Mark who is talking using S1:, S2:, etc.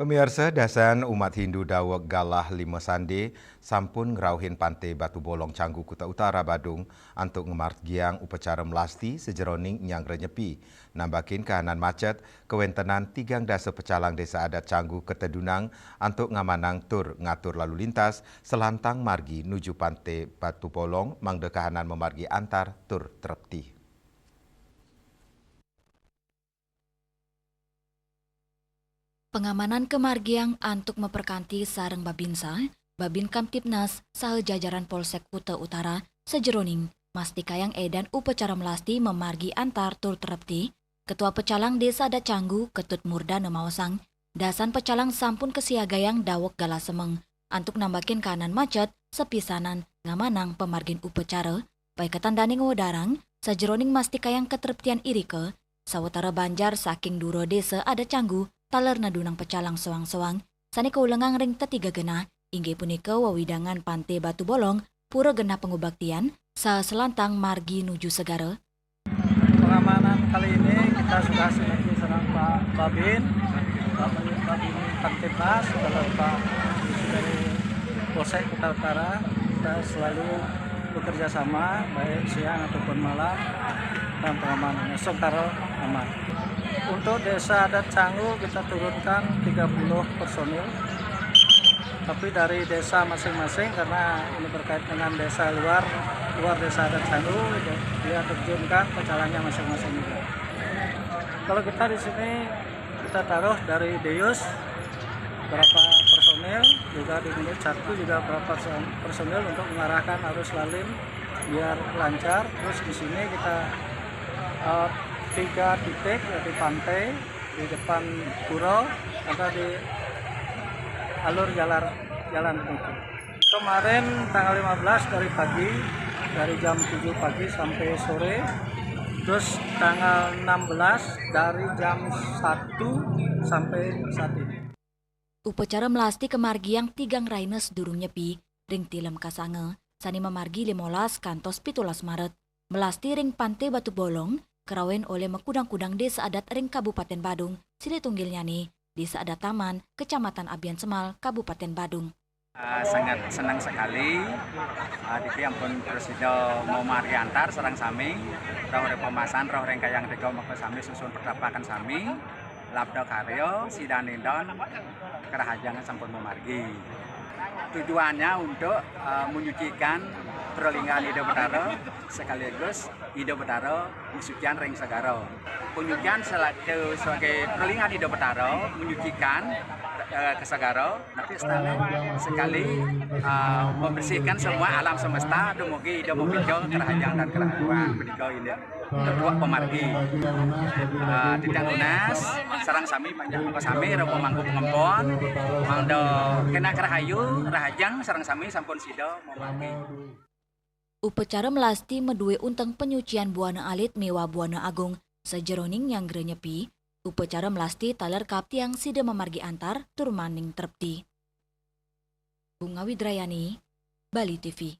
S1: Pemirsa dasan umat Hindu Dawek Galah Lima Sande sampun ngerauhin Pantai Batu Bolong Canggu Kuta Utara Badung untuk ngemargiang upacara melasti sejeroning nyang renyepi. Nambakin kahanan macet kewentenan tigang dasa pecalang desa adat Canggu Ketedunang untuk ngamanang tur ngatur lalu lintas selantang margi nuju Pantai Batu Bolong mangde kahanan memargi antar tur trepti.
S2: Pengamanan kemargiang untuk memperkanti sareng Babinsa, Babin Kamtipnas, saha jajaran Polsek Kuta Utara, sejeroning, mastikayang edan upacara melasti memargi antar tur terepti, Ketua Pecalang Desa Adat Canggu, Ketut Murda Nemawasang, dasan pecalang sampun kesiagayang Dawek Galasemeng, untuk nambakin kanan macet, sepisanan, ngamanang pemargin upacara, baik ketandaning wodarang, sejeroning mastikayang ketereptian irike, sawetara banjar saking duro Desa Adat Canggu, taler nadunang pecalang sewang-sewang, sani kaulengang ring tetiga genah, inggih punika wawidangan Pantai Batu Bolong, pura genah pengubaktian, sa selantang margi nuju segara.
S3: Pengamanan kali ini kita sudah sinergi serang Pak Babin Kamtipnas, kalau Pak dari Polsek Kuta Utara, kita selalu bekerja sama, baik siang ataupun malam, dan pengamanannya secara aman. Untuk Desa Adat Canggu kita turunkan 30 personil, tapi dari desa masing-masing karena ini berkait dengan desa luar Desa Adat Canggu, dia terjunkan pecalangnya masing-masing juga. Kalau kita di sini kita taruh dari Deus berapa personil, juga di menit 1 juga berapa personil untuk mengarahkan arus lalu biar lancar. Terus di sini kita 3 titik di pantai, di depan pura, atau di alur jalan itu. Kemarin tanggal 15 dari pagi, dari jam 7 pagi sampai sore. Terus tanggal 16 dari jam 1 sampai saat ini.
S2: Upacara melasti kemargiang tigang raines durung nyepi, ring tilem kasange, sani memargi 15 kantos 17 Maret, melasti ring Pantai Batu Bolong, kerawen oleh mekudang-kudang Desa Adat ring Kabupaten Badung, sini tunggilnya nih, Desa Adat Taman, Kecamatan Abian Semal, Kabupaten Badung.
S4: Sangat senang sekali Diki ampun Presiden mau mari antar serang sami roh pemasan roh rengkayang tiga maka sami susun perdapakan sami labda karyo sidanindon kerahajangan sampun memargi. Tujuannya untuk menyucikan perlingan Ida Betara sekaligus Ida Betara menyucikan ring segara. Penyucian sebagai perlingan Ida Betara menyucikan ke segara, tapi setelah sekali membersihkan semua alam semesta, dumugi Ida membijo kerajaan dan kerahuan pendigo ini kedua pemargi. Tidak lunas, sarang sami banyak maka sami robo mangku pengempon, mangdo kena kerahayu, rahajang sarang sami sampun sido memargi.
S2: Upacara melasti medue unteng penyucian Buana Alit Mewa Buana Agung, sejeroning yang grenyepi, upacara melasti taler kaptiang sida memargi antar turmaning trepti. Bunga Widrayani, Bali TV.